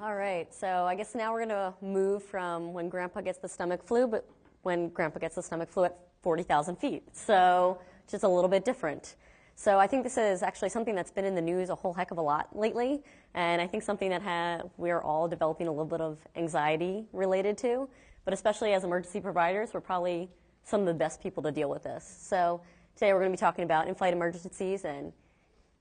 All right, so I guess now we're going to move from when Grandpa gets the stomach flu, but when Grandpa gets the stomach flu at 40,000 feet. So just a little bit different. So I think this is actually something that's been in the news a whole heck of a lot lately, and I think something that we're all developing a little bit of anxiety related to, but especially as emergency providers, we're probably some of the best people to deal with this. So today we're going to be talking about in-flight emergencies and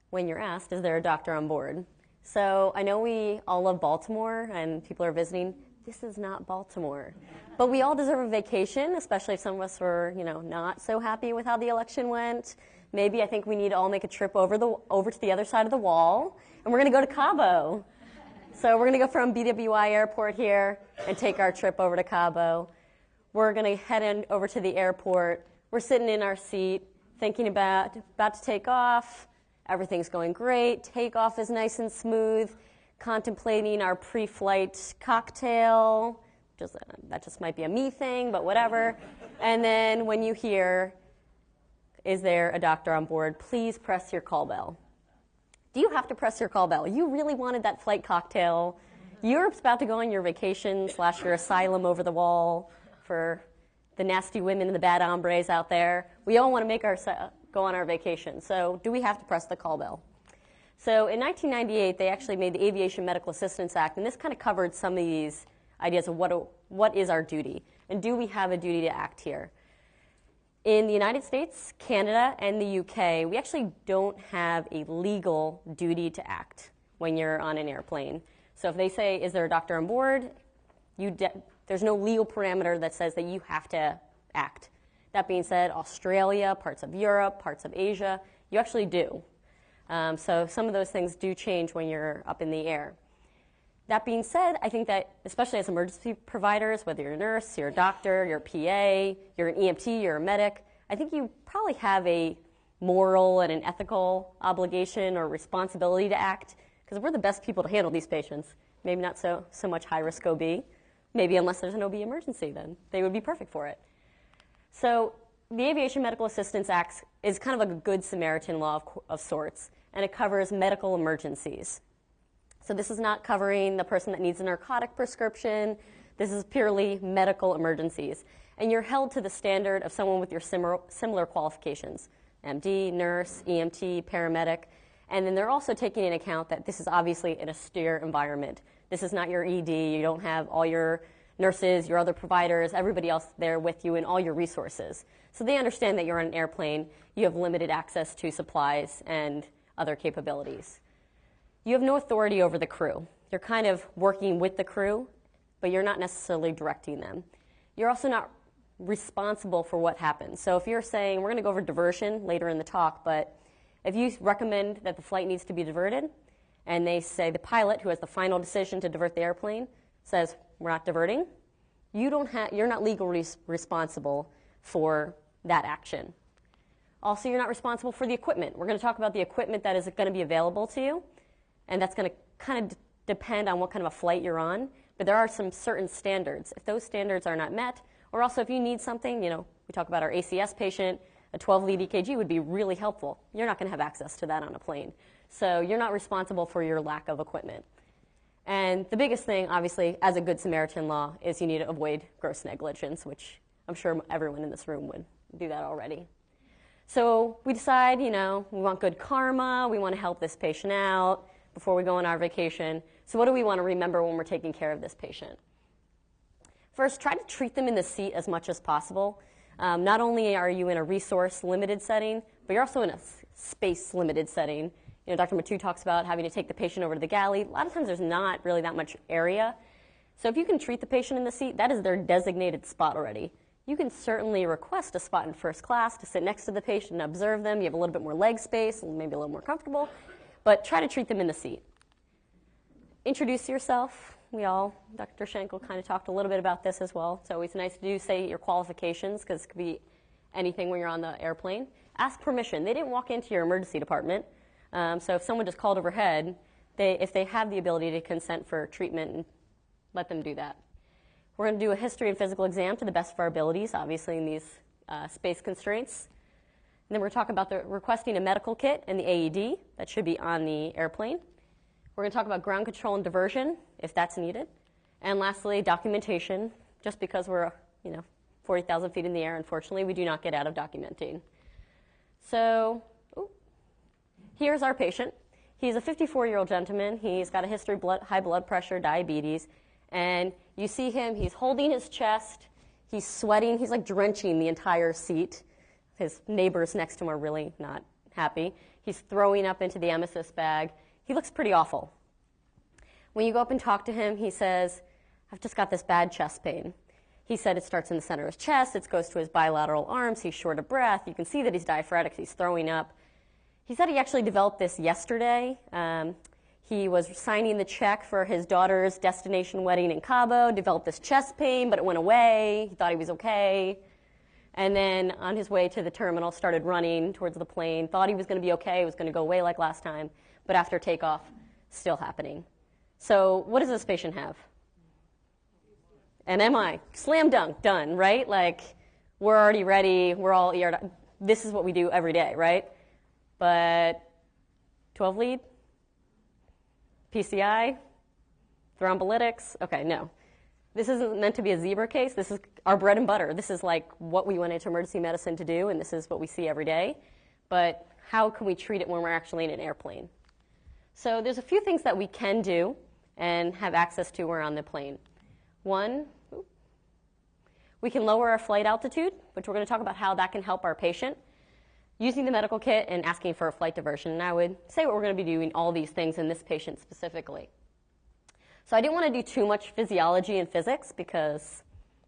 when you're asked, is there a doctor on board? So I know we all love Baltimore and people are visiting. This is not Baltimore. But we all deserve a vacation, especially if some of us were, not so happy with how the election went. Maybe I think we need to all make a trip over to the other side of the wall, and we're going to go to Cabo. So we're going to go from BWI Airport here and take our trip over to Cabo. We're going to head over to the airport. We're sitting in our seat, thinking about to take off. Everything's going great. Takeoff is nice and smooth. Contemplating our pre-flight cocktail. That just might be a me thing, but whatever. And then when you hear, is there a doctor on board, please press your call bell. Do you have to press your call bell? You really wanted that flight cocktail. You're about to go on your vacation / your asylum over the wall for the nasty women and the bad hombres out there. We all want to go on our vacation. So do we have to press the call bell? So in 1998, they actually made the Aviation Medical Assistance Act, and this kind of covered some of these ideas of what is our duty, and do we have a duty to act here? In the United States, Canada, and the UK, we actually don't have a legal duty to act when you're on an airplane. So if they say, is there a doctor on board, there's no legal parameter that says that you have to act. That being said, Australia, parts of Europe, parts of Asia, you actually do. So some of those things do change when you're up in the air. That being said, I think that especially as emergency providers, whether you're a nurse, you're a doctor, you're a PA, you're an EMT, you're a medic, I think you probably have a moral and an ethical obligation or responsibility to act, because we're the best people to handle these patients. Maybe not so much high-risk OB. Maybe unless there's an OB emergency, then they would be perfect for it. So the Aviation Medical Assistance Act is kind of a good Samaritan law of sorts, and it covers medical emergencies. So this is not covering the person that needs a narcotic prescription. This is purely medical emergencies. And you're held to the standard of someone with your similar qualifications, MD, nurse, EMT, paramedic. And then they're also taking into account that this is obviously an austere environment. This is not your ED. You don't have all your nurses, your other providers, everybody else there with you, and all your resources. So they understand that you're on an airplane, you have limited access to supplies and other capabilities. You have no authority over the crew. You're kind of working with the crew, but you're not necessarily directing them. You're also not responsible for what happens. So if you're saying, we're going to go over diversion later in the talk, but if you recommend that the flight needs to be diverted, and they say the pilot, who has the final decision to divert the airplane, says, we're not diverting, you're not legally responsible for that action. Also, you're not responsible for the equipment. We're going to talk about the equipment that is going to be available to you, and that's going to kind of depend on what kind of a flight you're on, but there are some certain standards. If those standards are not met, or also if you need something, we talk about our ACS patient, a 12-lead EKG would be really helpful. You're not going to have access to that on a plane. So you're not responsible for your lack of equipment. And the biggest thing, obviously, as a good Samaritan law, is you need to avoid gross negligence, which I'm sure everyone in this room would do that already. So we decide, we want good karma, we want to help this patient out before we go on our vacation. So what do we want to remember when we're taking care of this patient? First, try to treat them in the seat as much as possible. Not only are you in a resource-limited setting, but you're also in a space-limited setting. Dr. Matu talks about having to take the patient over to the galley. A lot of times there's not really that much area. So if you can treat the patient in the seat, that is their designated spot already. You can certainly request a spot in first class to sit next to the patient and observe them. You have a little bit more leg space, maybe a little more comfortable, but try to treat them in the seat. Introduce yourself. Dr. Schenkel kind of talked a little bit about this as well. It's always nice to say your qualifications, because it could be anything when you're on the airplane. Ask permission. They didn't walk into your emergency department. So if someone just called overhead, if they have the ability to consent for treatment, let them do that. We're going to do a history and physical exam to the best of our abilities, obviously in these space constraints. And then we're talking about requesting a medical kit and the AED that should be on the airplane. We're going to talk about ground control and diversion, if that's needed. And lastly, documentation. Just because we're, 40,000 feet in the air, unfortunately, we do not get out of documenting. So, here's our patient. He's a 54-year-old gentleman. He's got a history of high blood pressure, diabetes. And you see him, he's holding his chest. He's sweating. He's like drenching the entire seat. His neighbors next to him are really not happy. He's throwing up into the emesis bag. He looks pretty awful. When you go up and talk to him, he says, I've just got this bad chest pain. He said it starts in the center of his chest. It goes to his bilateral arms. He's short of breath. You can see that he's diaphoretic. He's throwing up. He said he actually developed this yesterday. He was signing the check for his daughter's destination wedding in Cabo, developed this chest pain, but it went away. He thought he was okay. And then on his way to the terminal, started running towards the plane, thought he was going to be okay, it was going to go away like last time, but after takeoff, still happening. So what does this patient have? An MI. Slam dunk, done, right? Like, we're already ready, we're all ER. This is what we do every day, right? But 12 lead? PCI? Thrombolytics? Okay, no. This isn't meant to be a zebra case. This is our bread and butter. This is like what we went into emergency medicine to do, and this is what we see every day. But how can we treat it when we're actually in an airplane? So there's a few things that we can do and have access to when we're on the plane. One, we can lower our flight altitude, which we're going to talk about how that can help our patient, using the medical kit and asking for a flight diversion. And I would say what we're going to be doing all these things in this patient specifically. So I didn't want to do too much physiology and physics because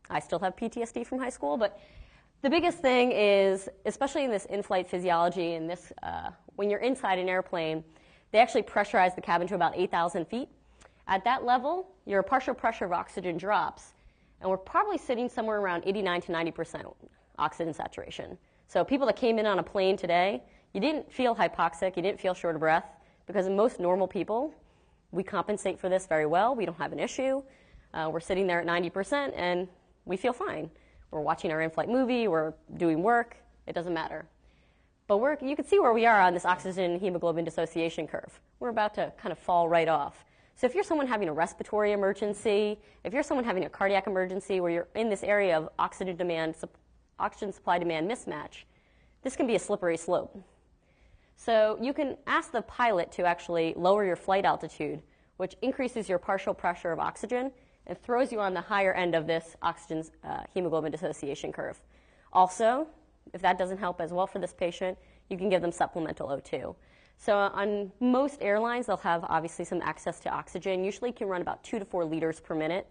I still have PTSD from high school, but the biggest thing is, especially in this in-flight physiology and this, when you're inside an airplane, they actually pressurize the cabin to about 8,000 feet. At that level, your partial pressure of oxygen drops, and we're probably sitting somewhere around 89 to 90% oxygen saturation. So people that came in on a plane today, you didn't feel hypoxic, you didn't feel short of breath, because in most normal people, we compensate for this very well. We don't have an issue. We're sitting there at 90%, and we feel fine. We're watching our in-flight movie. We're doing work. It doesn't matter. But you can see where we are on this oxygen hemoglobin dissociation curve. We're about to kind of fall right off. So if you're someone having a respiratory emergency, if you're someone having a cardiac emergency where you're in this area of oxygen supply-demand mismatch, this can be a slippery slope. So you can ask the pilot to actually lower your flight altitude, which increases your partial pressure of oxygen and throws you on the higher end of this oxygen hemoglobin dissociation curve. Also, if that doesn't help as well for this patient, you can give them supplemental O2. So on most airlines, they'll have obviously some access to oxygen. Usually can run about 2 to 4 liters per minute.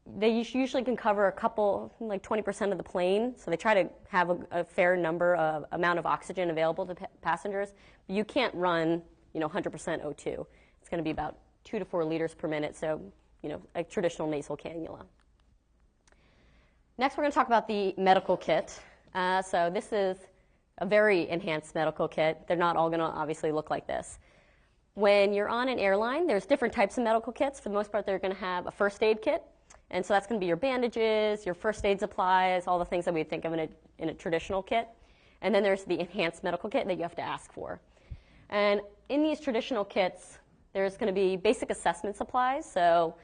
They usually can cover a couple, like 20% of the plane, so they try to have a fair amount of oxygen available to passengers. But you can't run, 100% O2. It's going to be about 2 to 4 liters per minute, so, a traditional nasal cannula. Next, we're going to talk about the medical kit. So this is a very enhanced medical kit. They're not all going to obviously look like this. When you're on an airline, there's different types of medical kits. For the most part, they're going to have a first aid kit. And so that's going to be your bandages, your first aid supplies, all the things that we'd think of in a traditional kit. And then there's the enhanced medical kit that you have to ask for. And in these traditional kits, there's going to be basic assessment supplies, so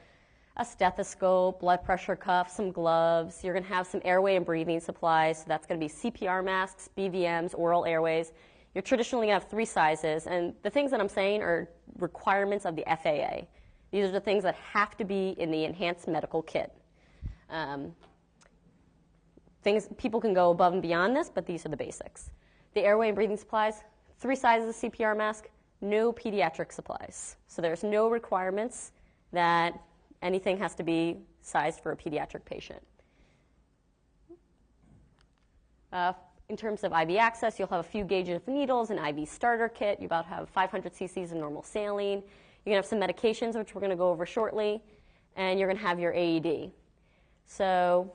a stethoscope, blood pressure cuff, some gloves. You're going to have some airway and breathing supplies, so that's going to be CPR masks, BVMs, oral airways. You're traditionally going to have 3 sizes, and the things that I'm saying are requirements of the FAA. These are the things that have to be in the enhanced medical kit. People can go above and beyond this, but these are the basics. The airway and breathing supplies, 3 sizes of CPR mask, no pediatric supplies. So there's no requirements that anything has to be sized for a pediatric patient. In terms of IV access, you'll have a few gauges of needles, an IV starter kit. You about have 500 cc's of normal saline. You're going to have some medications, which we're going to go over shortly, and you're going to have your AED. So,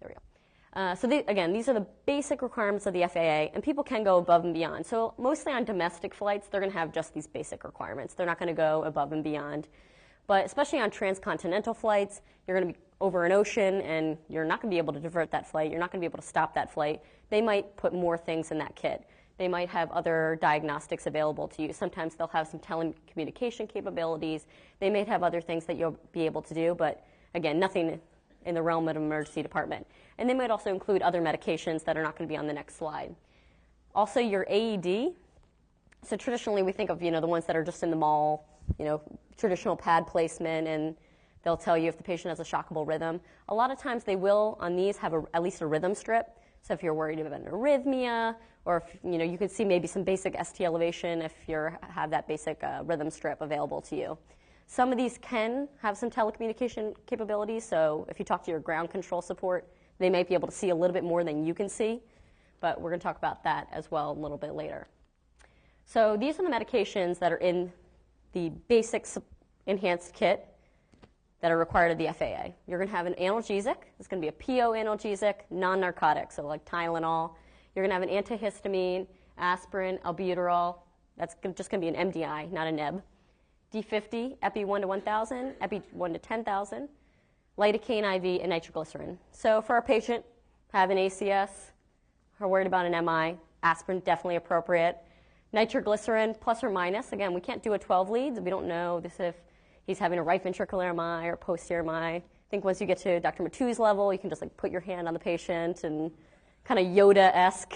there we go. Again, these are the basic requirements of the FAA, and people can go above and beyond. So mostly on domestic flights, they're going to have just these basic requirements. They're not going to go above and beyond. But especially on transcontinental flights, you're going to be over an ocean, and you're not going to be able to divert that flight. You're not going to be able to stop that flight. They might put more things in that kit. They might have other diagnostics available to you. Sometimes they'll have some telecommunication capabilities. They may have other things that you'll be able to do, but again, nothing in the realm of an emergency department. And they might also include other medications that are not going to be on the next slide. Also, your AED. So traditionally, we think of, the ones that are just in the mall, traditional pad placement, and they'll tell you if the patient has a shockable rhythm. A lot of times they will, on these, have at least a rhythm strip. So if you're worried about an arrhythmia, or if, you could see maybe some basic ST elevation if you have that basic rhythm strip available to you. Some of these can have some telecommunication capabilities, so if you talk to your ground control support, they might be able to see a little bit more than you can see, but we're going to talk about that as well a little bit later. So these are the medications that are in the basic enhanced kit that are required of the FAA. You're going to have an analgesic. It's going to be a PO analgesic, non-narcotic, so like Tylenol. You're going to have an antihistamine, aspirin, albuterol. That's just going to be an MDI, not a NEB. D50, Epi 1 to 1,000, Epi 1 to 10,000, lidocaine IV, and nitroglycerin. So for our patient, have an ACS, are worried about an MI, aspirin definitely appropriate. Nitroglycerin plus or minus. Again, we can't do a 12 leads. We don't know this if he's having a right ventricular MI or posterior MI. I think once you get to Dr. Matu's level, you can just put your hand on the patient and kind of Yoda-esque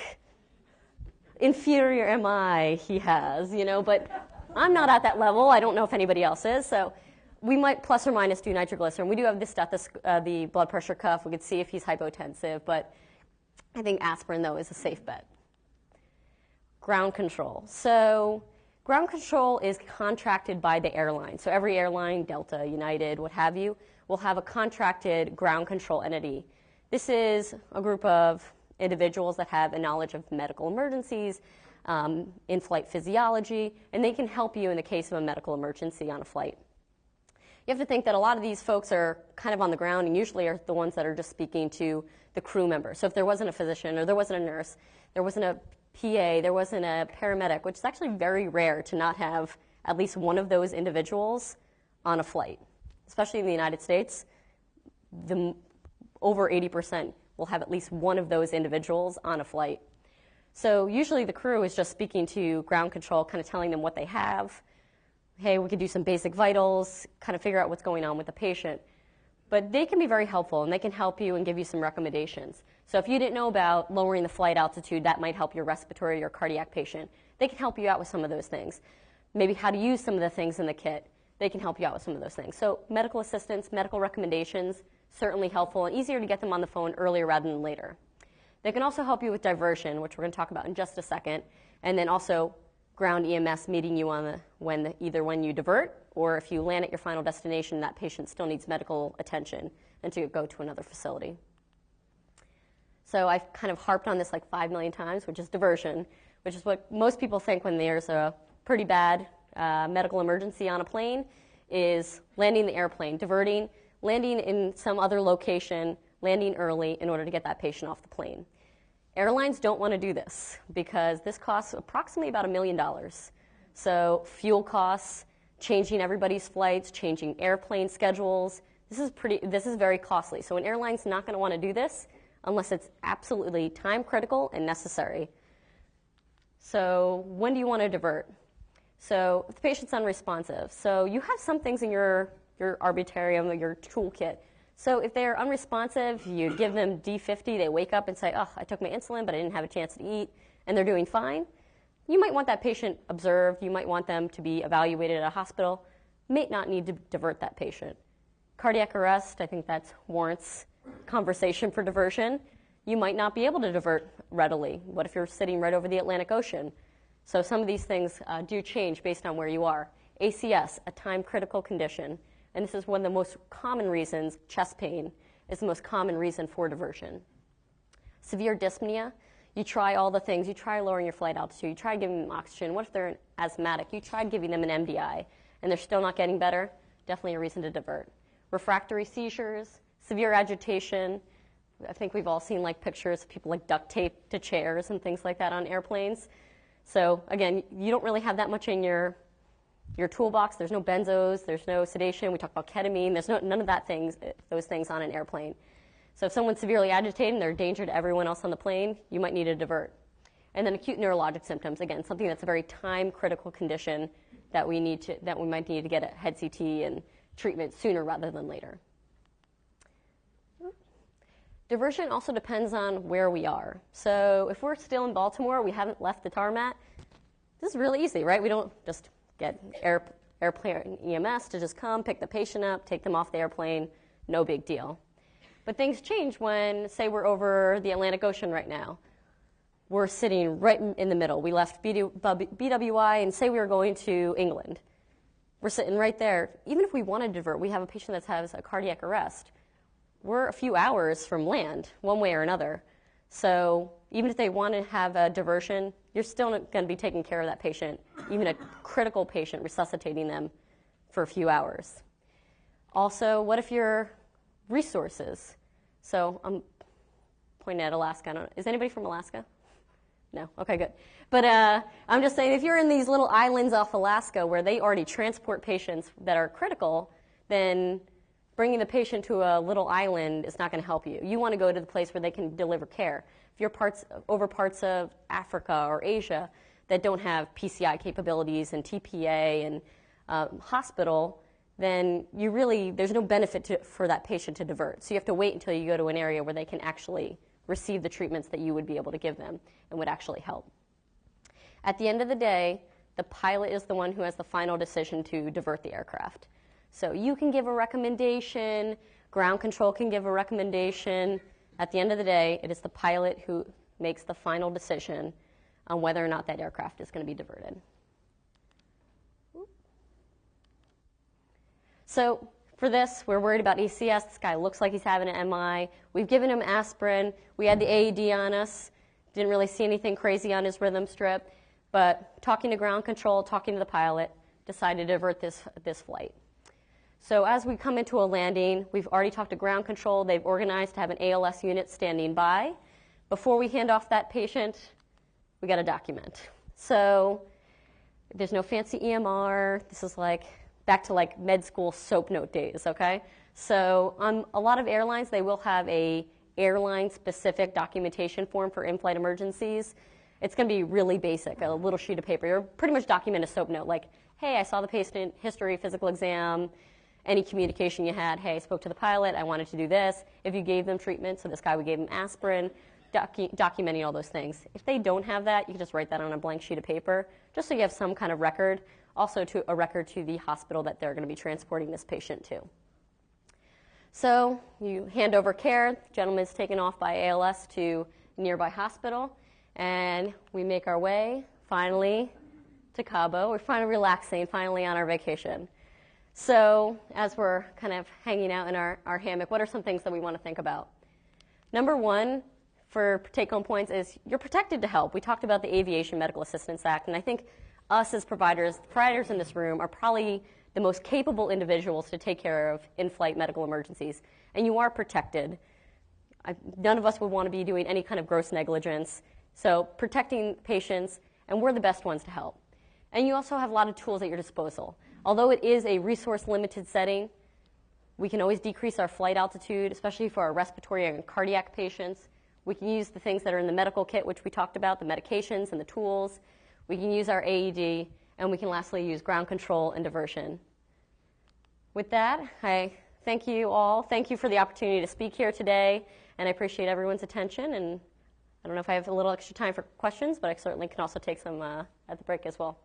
inferior MI he has, but I'm not at that level. I don't know if anybody else is. So we might plus or minus do nitroglycerin. We do have the blood pressure cuff. We could see if he's hypotensive, but I think aspirin, though, is a safe bet. Ground control. So ground control is contracted by the airline. So every airline, Delta, United, what have you, will have a contracted ground control entity. This is a group of individuals that have a knowledge of medical emergencies, in-flight physiology, and they can help you in the case of a medical emergency on a flight. You have to think that a lot of these folks are kind of on the ground and usually are the ones that are just speaking to the crew member. So if there wasn't a physician or there wasn't a nurse, there wasn't a PA, there wasn't a paramedic, which is actually very rare to not have at least one of those individuals on a flight. Especially in the United States, over 80% will have at least one of those individuals on a flight. So usually the crew is just speaking to ground control, kind of telling them what they have. Hey, we could do some basic vitals, kind of figure out what's going on with the patient. But they can be very helpful, and they can help you and give you some recommendations. So if you didn't know about lowering the flight altitude, that might help your respiratory or cardiac patient. They can help you out with some of those things. Maybe how to use some of the things in the kit. They can help you out with some of those things. So medical assistance, medical recommendations, certainly helpful and easier to get them on the phone earlier rather than later. They can also help you with diversion, which we're going to talk about in just a second, and then also ground EMS meeting you on either when you divert or if you land at your final destination, that patient still needs medical attention and to go to another facility. So I've kind of harped on this like 5 million times, which is diversion, which is what most people think when there's a pretty bad medical emergency on a plane, is landing the airplane, diverting, landing in some other location, landing early in order to get that patient off the plane. Airlines don't want to do this because this costs approximately about $1 million. So fuel costs, changing everybody's flights, changing airplane schedules, this is very costly. So an airline's not going to want to do this unless it's absolutely time critical and necessary. So when do you want to divert? So if the patient's unresponsive, so you have some things in your arboretarium or your toolkit. So if they're unresponsive, you give them D50, they wake up and say, oh, I took my insulin, but I didn't have a chance to eat, and they're doing fine. You might want that patient observed. You might want them to be evaluated at a hospital. May not need to divert that patient. Cardiac arrest, I think that warrants conversation for diversion. You might not be able to divert readily. What if you're sitting right over the Atlantic Ocean? So some of these things do change based on where you are. ACS, a time-critical condition. And this is one of the most common reasons, chest pain is the most common reason for diversion. Severe dyspnea, you try all the things. You try lowering your flight altitude. You try giving them oxygen. What if they're asthmatic? You try giving them an MDI, and they're still not getting better? Definitely a reason to divert. Refractory seizures, severe agitation. I think we've all seen pictures of people duct tape to chairs and things like that on airplanes. So again, you don't really have that much in your toolbox. There's no benzos, there's no sedation. We talk about ketamine. There's none of those things on an airplane. So if someone's severely agitated and they're a danger to everyone else on the plane, you might need to divert. And then acute neurologic symptoms, again, something that's a very time-critical condition that we might need to get a head CT and treatment sooner rather than later. Diversion also depends on where we are. So if we're still in Baltimore, we haven't left the tarmac, this is really easy, right? We don't just get airplane EMS to just come, pick the patient up, take them off the airplane, no big deal. But things change when, say, we're over the Atlantic Ocean right now. We're sitting right in the middle. We left BWI and say we were going to England. We're sitting right there. Even if we want to divert, we have a patient that has a cardiac arrest. We're a few hours from land, one way or another. So even if they want to have a diversion, you're still going to be taking care of that patient, even a critical patient, resuscitating them for a few hours. Also, what if your resources? So I'm pointing at Alaska. Is anybody from Alaska? No? Okay, good. But I'm just saying, if you're in these little islands off Alaska where they already transport patients that are critical, then bringing the patient to a little island is not going to help you. You want to go to the place where they can deliver care. If you're over parts of Africa or Asia that don't have PCI capabilities and TPA and hospital, then there's no benefit for that patient to divert. So you have to wait until you go to an area where they can actually receive the treatments that you would be able to give them and would actually help. At the end of the day, the pilot is the one who has the final decision to divert the aircraft. So you can give a recommendation, ground control can give a recommendation. At the end of the day, it is the pilot who makes the final decision on whether or not that aircraft is going to be diverted. So for this, we're worried about ACS. This guy looks like he's having an MI. We've given him aspirin. We had the AED on us. Didn't really see anything crazy on his rhythm strip. But talking to ground control, talking to the pilot, decided to divert this flight. So as we come into a landing, we've already talked to ground control. They've organized to have an ALS unit standing by. Before we hand off that patient, we got to document. So there's no fancy EMR. This is back to med school SOAP note days, okay? So on a lot of airlines, they will have a airline-specific documentation form for in-flight emergencies. It's going to be really basic, a little sheet of paper. You'll pretty much document a SOAP note, like, hey, I saw the patient history, physical exam, any communication you had. Hey, I spoke to the pilot. I wanted to do this. If you gave them treatment, so this guy, we gave him aspirin, documenting all those things. If they don't have that, you can just write that on a blank sheet of paper, just so you have some kind of record. Also a record to the hospital that they're going to be transporting this patient to. So you hand over care. The gentleman is taken off by ALS to a nearby hospital, and we make our way, finally, to Cabo. We're finally relaxing, finally on our vacation. So as we're kind of hanging out in our hammock, what are some things that we want to think about? Number one, for take-home points, is you're protected to help. We talked about the Aviation Medical Assistance Act, and I think us as providers in this room are probably the most capable individuals to take care of in-flight medical emergencies, and you are protected. None of us would want to be doing any kind of gross negligence, so protecting patients, and we're the best ones to help. And you also have a lot of tools at your disposal. Although it is a resource-limited setting, we can always decrease our flight altitude, especially for our respiratory and cardiac patients. We can use the things that are in the medical kit, which we talked about, the medications and the tools. We can use our AED, and we can lastly use ground control and diversion. With that, I thank you all. Thank you for the opportunity to speak here today, and I appreciate everyone's attention. And I don't know if I have a little extra time for questions, but I certainly can also take some at the break as well.